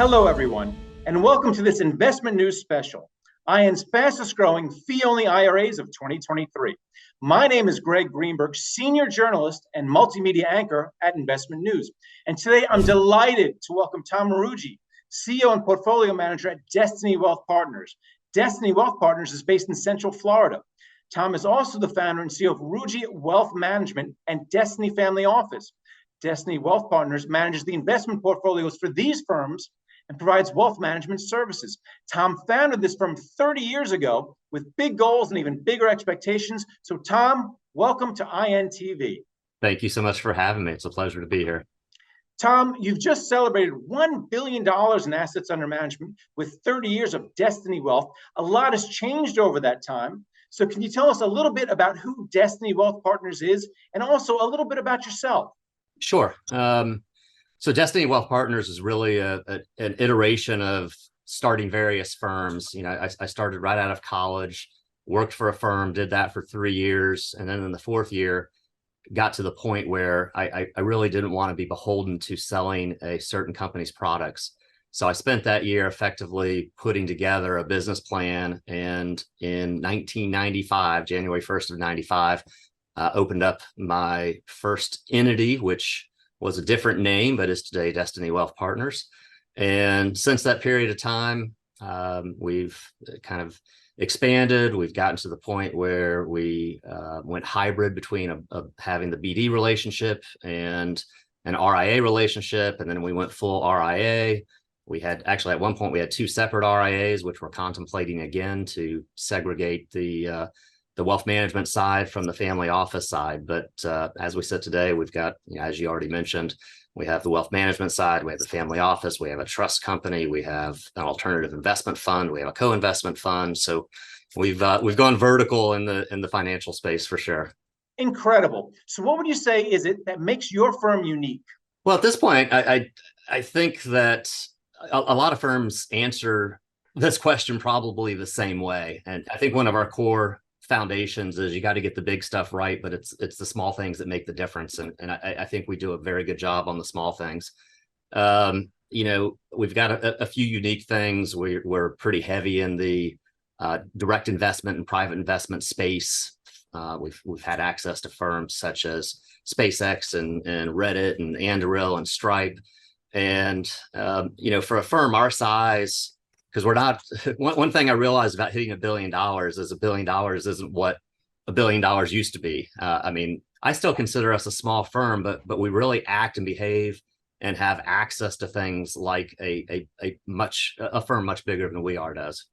Hello, everyone, and welcome to this investment news special, IN's fastest growing fee-only IRAs of 2023. My name is Greg Greenberg, senior journalist and multimedia anchor at Investment News. And today I'm delighted to welcome Tom Ruggie, CEO and portfolio manager at Destiny Wealth Partners. Destiny Wealth Partners is based in Central Florida. Tom is also the founder and CEO of Ruggie Wealth Management and Destiny Family Office. Destiny Wealth Partners manages the investment portfolios for these firms and provides wealth management services. Tom founded this firm 30 years ago with big goals and even bigger expectations. So Tom, welcome to INTV. Thank you so much for having me. It's a pleasure to be here. Tom, you've just celebrated $1 billion in assets under management with 30 years of Destiny Wealth. A lot has changed over that time. So can you tell us a little bit about who Destiny Wealth Partners is and also a little bit about yourself? Sure. So Destiny Wealth Partners is really an iteration of starting various firms. I started right out of college, worked for a firm, did that for 3 years. And then in the fourth year, got to the point where I really didn't want to be beholden to selling a certain company's products. So I spent that year effectively putting together a business plan. And in 1995, January 1st of 95, opened up my first entity, which was a different name, but is today Destiny Wealth Partners. And since that period of time, we've kind of expanded. We've gotten to the point where we went hybrid between having the BD relationship and an RIA relationship. And then we went full RIA. We had actually at one point, we had two separate RIAs, which we're contemplating again to segregate the wealth management side from the family office side. But as we sit today, we've got, as you already mentioned, we have the wealth management side, we have the family office, we have a trust company, we have an alternative investment fund, we have a co-investment fund. So we've gone vertical in the financial space for sure. Incredible. So what would you say is it that makes your firm unique? Well, at this point, I think that a lot of firms answer this question probably the same way. And I think one of our core foundations is you got to get the big stuff right, but it's the small things that make the difference. And I think we do a very good job on the small things. We've got a few unique things. We're pretty heavy in the direct investment and private investment space. We've had access to firms such as SpaceX and Reddit and Anduril and Stripe. And, for a firm our size, because we're not, one thing I realized about hitting $1 billion is $1 billion isn't what $1 billion used to be. I still consider us a small firm, but we really act and behave and have access to things like a firm much bigger than we are does.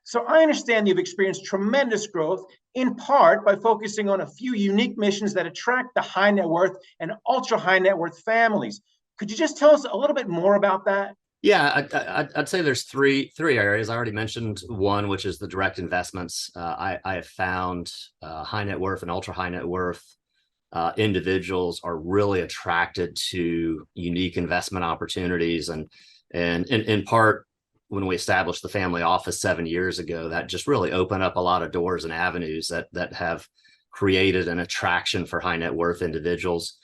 So I understand you've experienced tremendous growth, in part by focusing on a few unique missions that attract the high net worth and ultra high net worth families. Could you just tell us a little bit more about that? Yeah, I'd say there's three areas. I already mentioned one, which is the direct investments. I have found high net worth and ultra high net worth individuals are really attracted to unique investment opportunities. And in part, when we established the family office 7 years ago, that just really opened up a lot of doors and avenues that have created an attraction for high net worth individuals.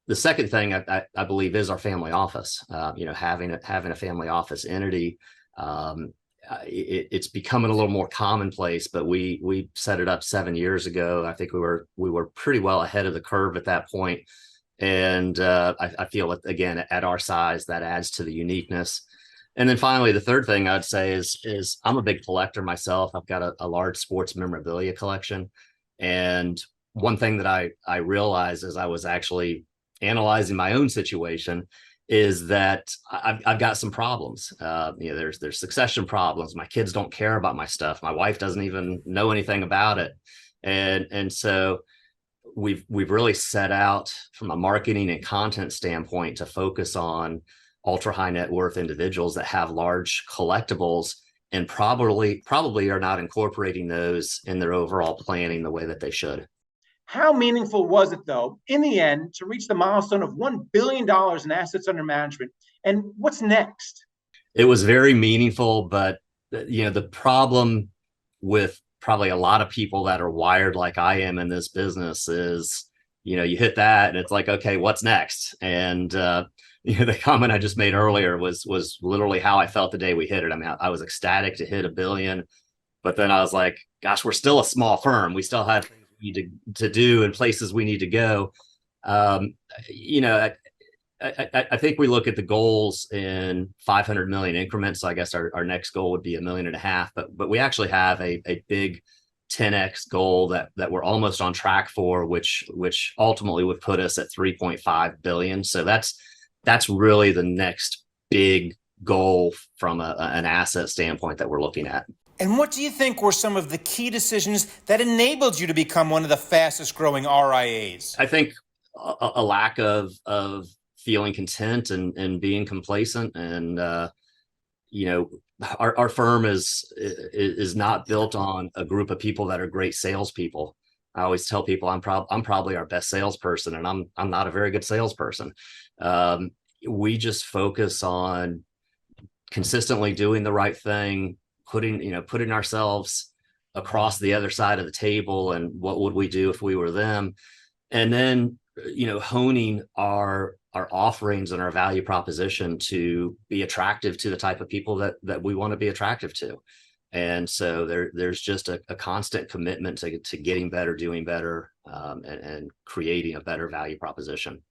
The second thing I believe is our family office. Having a family office entity, it's becoming a little more commonplace. But we set it up 7 years ago. I think we were pretty well ahead of the curve at that point, and I feel that again at our size that adds to the uniqueness. And then finally, the third thing I'd say is I'm a big collector myself. I've got a large sports memorabilia collection, and one thing that I realized as I was actually analyzing my own situation is that I've got some problems. There's succession problems. My kids don't care about my stuff. My wife doesn't even know anything about it. And so we've really set out from a marketing and content standpoint to focus on ultra high net worth individuals that have large collectibles and probably are not incorporating those in their overall planning the way that they should. How meaningful was it, though, in the end, to reach the milestone of $1 billion in assets under management? And what's next? It was very meaningful, but the problem with probably a lot of people that are wired like I am in this business is, you hit that and it's like, okay, what's next? And the comment I just made earlier was literally how I felt the day we hit it. I mean, I was ecstatic to hit $1 billion, but then I was like, gosh, we're still a small firm. We still have things we need to do and places we need to go. Um, you know, I think we look at the goals in 500 million increments. So I guess our next goal would be 1.5 million, but we actually have a big 10x goal that we're almost on track for, which ultimately would put us at 3.5 billion. So that's really the next big goal from an asset standpoint that we're looking at. And what do you think were some of the key decisions that enabled you to become one of the fastest growing RIAs? I think a lack of feeling content and being complacent, and our firm is not built on a group of people that are great salespeople. I always tell people I'm probably our best salesperson, and I'm not a very good salesperson. We just focus on consistently doing the right thing, putting ourselves across the other side of the table, and what would we do if we were them, and then honing our offerings and our value proposition to be attractive to the type of people that we want to be attractive to. And so there's just a constant commitment to getting better, doing better, and creating a better value proposition.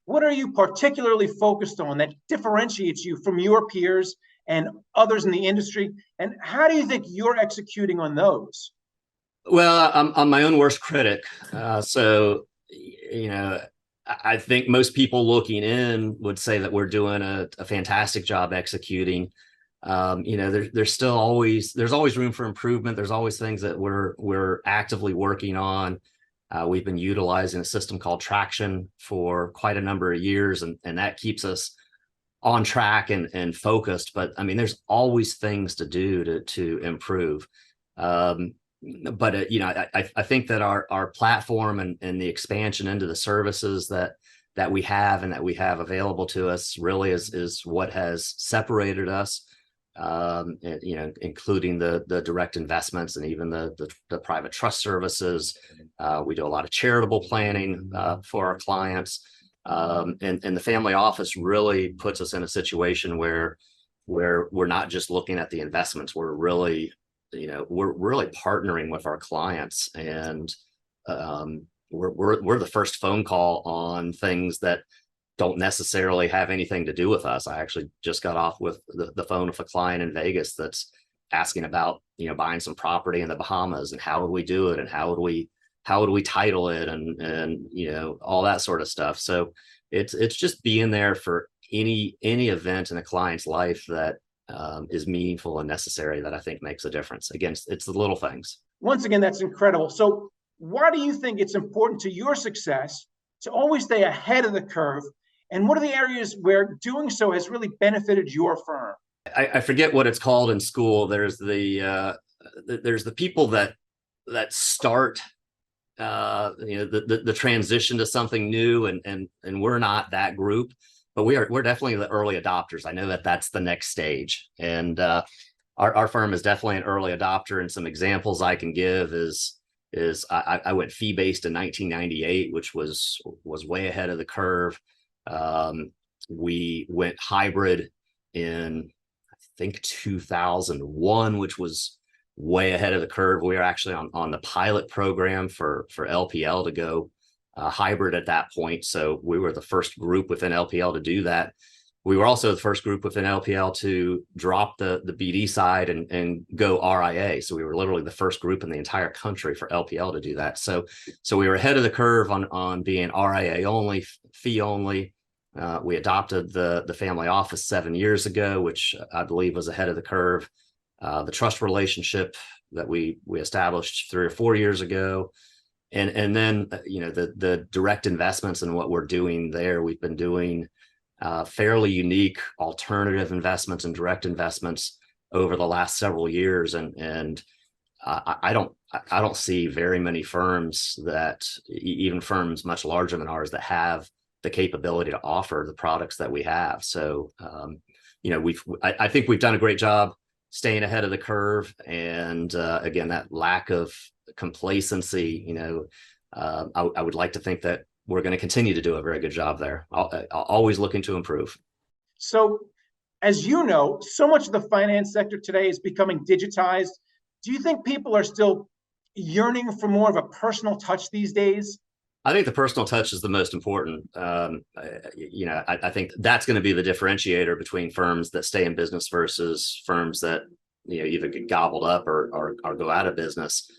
What are you particularly focused on that differentiates you from your peers and others in the industry? And how do you think you're executing on those? Well, I'm my own worst critic. So I think most people looking in would say that we're doing a fantastic job executing. There's always room for improvement. There's always things that we're actively working on. We've been utilizing a system called Traction for quite a number of years, and that keeps us on track and focused. But I mean, there's always things to do to improve. But I think that our platform and the expansion into the services that we have and that we have available to us really is what has separated us. Including the direct investments and even the private trust services. We do a lot of charitable planning for our clients, and the family office really puts us in a situation where we're not just looking at the investments. We're really partnering with our clients, and we're the first phone call on things that don't necessarily have anything to do with us. I actually just got off with the phone with a client in Vegas that's asking about buying some property in the Bahamas, and how would we do it, and how would we title it, and all that sort of stuff. So it's just being there for any event in a client's life that is meaningful and necessary, that I think makes a difference. Again, it's the little things. Once again, that's incredible. So why do you think it's important to your success to always stay ahead of the curve? And what are the areas where doing so has really benefited your firm? I forget what it's called in school. There's the people that start the transition to something new, and we're not that group, but we're definitely the early adopters. I know that's the next stage, and our firm is definitely an early adopter. And some examples I can give is I went fee-based in 1998, which was way ahead of the curve. We went hybrid in, I think, 2001, which was way ahead of the curve. We were actually on the pilot program for LPL to go hybrid at that point. So we were the first group within LPL to do that. We were also the first group within LPL to drop the BD side and go RIA. So we were literally the first group in the entire country for LPL to do that. So we were ahead of the curve on being RIA only, fee only. We adopted the family office 7 years ago, which I believe was ahead of the curve. The trust relationship that we established 3 or 4 years ago. And then, the direct investments and what we're doing there. We've been doing fairly unique alternative investments and direct investments over the last several years. And I don't see very many firms, that even firms much larger than ours, that have the capability to offer the products that we have. So, I think we've done a great job staying ahead of the curve. And again, that lack of complacency, I would like to think that we're going to continue to do a very good job there. Always looking to improve. So, as you know, so much of the finance sector today is becoming digitized. Do you think people are still yearning for more of a personal touch these days? I think the personal touch is the most important. I think that's going to be the differentiator between firms that stay in business versus firms that either get gobbled up or go out of business.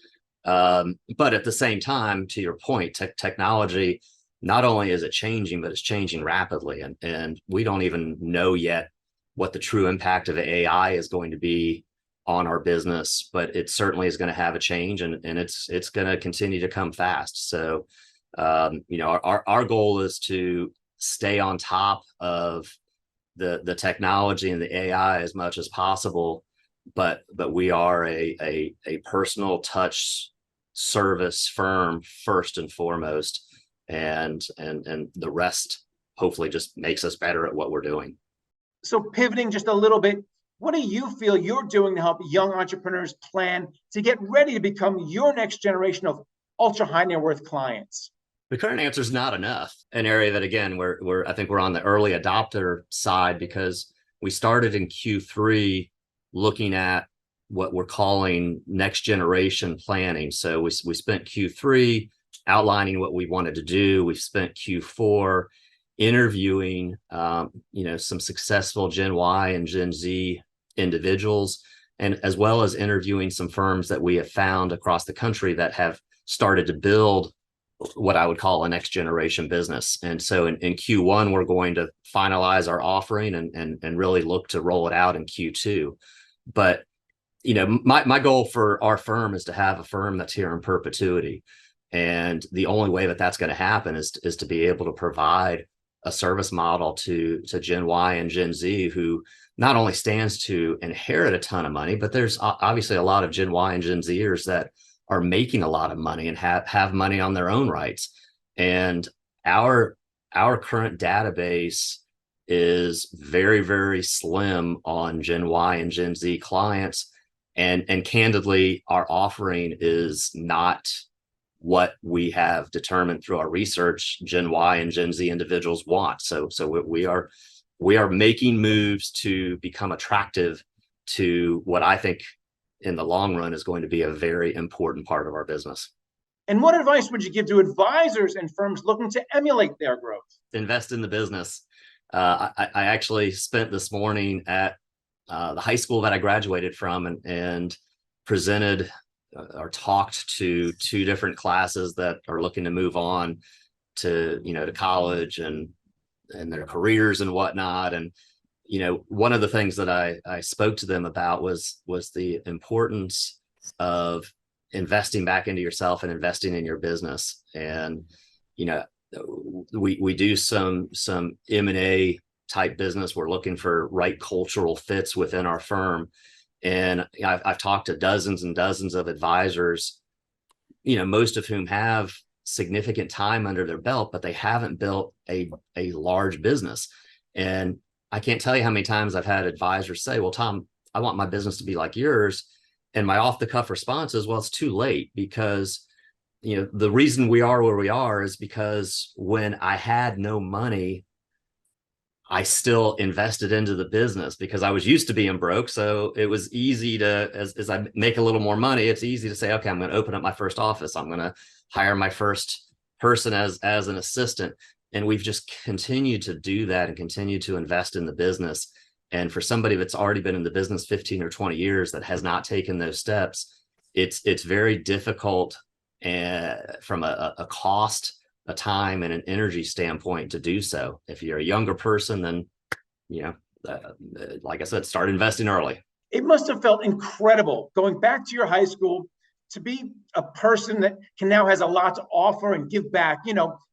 But at the same time, to your point, technology, not only is it changing, but it's changing rapidly, and we don't even know yet what the true impact of AI is going to be on our business. But it certainly is going to have a change, and it's going to continue to come fast. So. Our goal is to stay on top of the technology and the AI as much as possible, but we are a personal touch service firm first and foremost, and the rest hopefully just makes us better at what we're doing. So pivoting just a little bit, what do you feel you're doing to help young entrepreneurs plan to get ready to become your next generation of ultra high net worth clients? The current answer is not enough. An area that, again, I think we're on the early adopter side, because we started in Q3 looking at what we're calling next generation planning. So we spent Q3 outlining what we wanted to do. We've spent Q4 interviewing, some successful Gen Y and Gen Z individuals, and as well as interviewing some firms that we have found across the country that have started to build what I would call a next generation business. And so in Q1, we're going to finalize our offering and really look to roll it out in Q2. But, my goal for our firm is to have a firm that's here in perpetuity. And the only way that that's going to happen is to be able to provide a service model to Gen Y and Gen Z, who not only stands to inherit a ton of money, but there's obviously a lot of Gen Y and Gen Zers that are making a lot of money and have money on their own rights. And our current database is very, very slim on Gen Y and Gen Z clients. And candidly, our offering is not what we have determined through our research Gen Y and Gen Z individuals want. So we are making moves to become attractive to what I think in the long run is going to be a very important part of our business. And what advice would you give to advisors and firms looking to emulate their growth? Invest in the business. I actually spent this morning at the high school that I graduated from and presented or talked to two different classes that are looking to move on to college and their careers and whatnot. And one of the things that I spoke to them about was the importance of investing back into yourself and investing in your business. And, we do some M&A type business. We're looking for right cultural fits within our firm. And I've talked to dozens and dozens of advisors, most of whom have significant time under their belt, but they haven't built a large business. And I can't tell you how many times I've had advisors say, well, Tom, I want my business to be like yours. And my off the cuff response is, well, it's too late, because, the reason we are where we are is because when I had no money, I still invested into the business because I was used to being broke. So it was easy to, as I make a little more money, it's easy to say, okay, I'm going to open up my first office. I'm going to hire my first person as an assistant. And we've just continued to do that and continue to invest in the business. And for somebody that's already been in the business 15 or 20 years that has not taken those steps, it's very difficult from a cost, a time, and an energy standpoint to do so. If you're a younger person, then, like I said, start investing early. It must have felt incredible going back to your high school to be a person that now has a lot to offer and give back,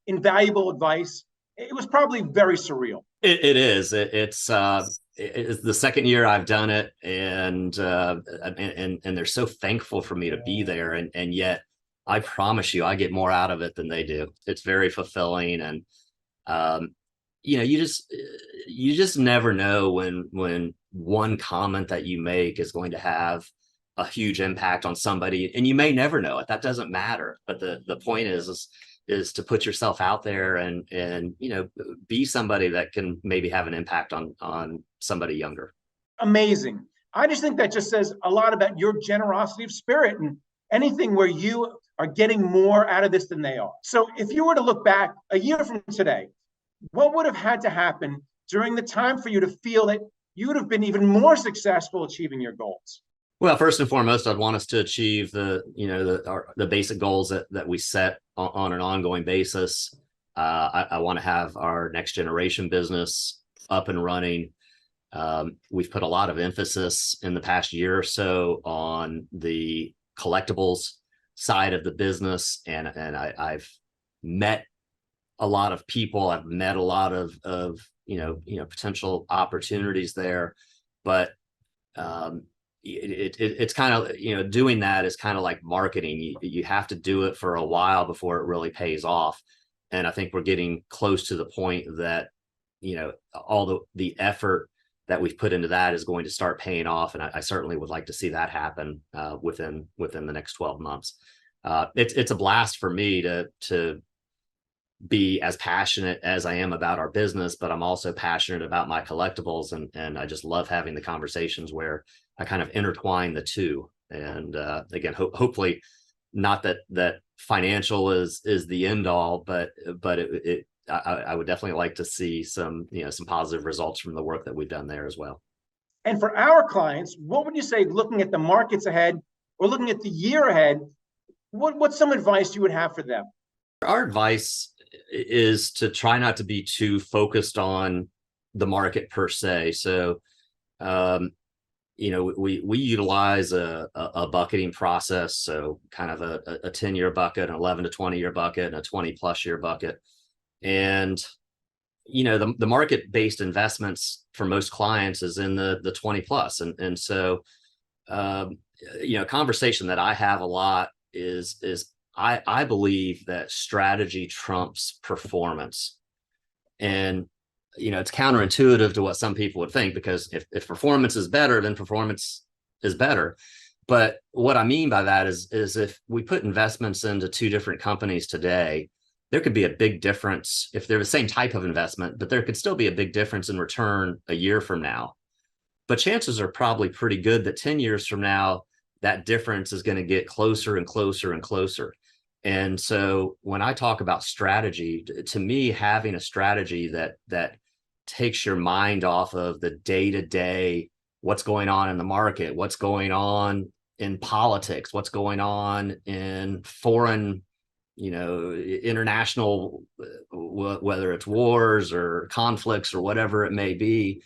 invaluable advice. It was probably very surreal. It is. It's the second year I've done it, and they're so thankful for me to be there, and yet I promise you, I get more out of it than they do. It's very fulfilling, and you just never know when one comment that you make is going to have a huge impact on somebody, and you may never know it. That doesn't matter. But the point is is to put yourself out there and be somebody that can maybe have an impact on somebody younger. Amazing. I just think that just says a lot about your generosity of spirit and anything where you are getting more out of this than they are. So if you were to look back a year from today, what would have had to happen during the time for you to feel that you would have been even more successful achieving your goals? Well, first and foremost, I'd want us to achieve the basic goals that we set on an ongoing basis. I want to have our next generation business up and running. We've put a lot of emphasis in the past year or so on the collectibles side of the business, and I've met a lot of people. I've met a lot of potential opportunities there, but it's kind of, doing that is kind of like marketing. You have to do it for a while before it really pays off. And I think we're getting close to the point that, all the effort that we've put into that is going to start paying off. And I certainly would like to see that happen within the next 12 months. It's a blast for me to be as passionate as I am about our business, but I'm also passionate about my collectibles. And I just love having the conversations where I kind of intertwine the two. And again, hopefully not that financial is the end all, but I would definitely like to see some positive results from the work that we've done there as well. And for our clients, what would you say, looking at the markets ahead or looking at the year ahead, what's some advice you would have for them? Our advice is to try not to be too focused on the market per se. So, we utilize a bucketing process. So kind of a 10-year bucket, an 11 to 20-year bucket, and a 20+ year bucket. And, the market-based investments for most clients is in the 20+. And so, a conversation that I have a lot is I believe that strategy trumps performance. And, it's counterintuitive to what some people would think, because if performance is better, then performance is better. But what I mean by that is if we put investments into two different companies today, there could be a big difference if they're the same type of investment, but there could still be a big difference in return a year from now. But chances are probably pretty good that 10 years from now, that difference is going to get closer and closer and closer. And so when I talk about strategy, to me, having a strategy that takes your mind off of the day-to-day, what's going on in the market, what's going on in politics, what's going on in foreign, international, whether it's wars or conflicts or whatever it may be,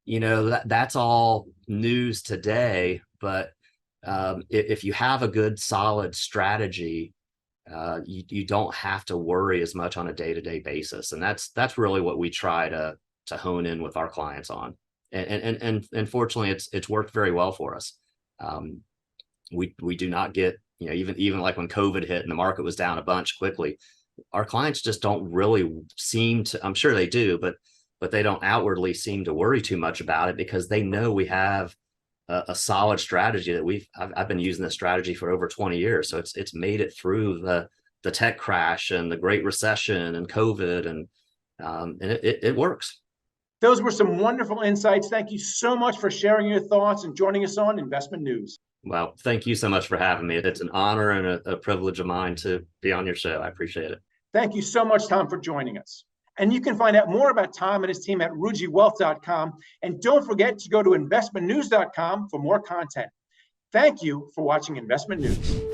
that's all news today. But if you have a good, solid strategy, you don't have to worry as much on a day-to-day basis. And that's really what we try to hone in with our clients on. And fortunately, it's worked very well for us. We do not get, even like when COVID hit and the market was down a bunch quickly, our clients just don't really seem to, I'm sure they do, but they don't outwardly seem to worry too much about it, because they know we have a solid strategy that I've been using this strategy for over 20 years. So it's made it through the tech crash and the Great Recession and COVID, and it works. Those were some wonderful insights. Thank you so much for sharing your thoughts and joining us on Investment News. Well, thank you so much for having me. It's an honor and a privilege of mine to be on your show. I appreciate it. Thank you so much, Tom, for joining us. And you can find out more about Tom and his team at ruggiewealth.com. And don't forget to go to investmentnews.com for more content. Thank you for watching Investment News.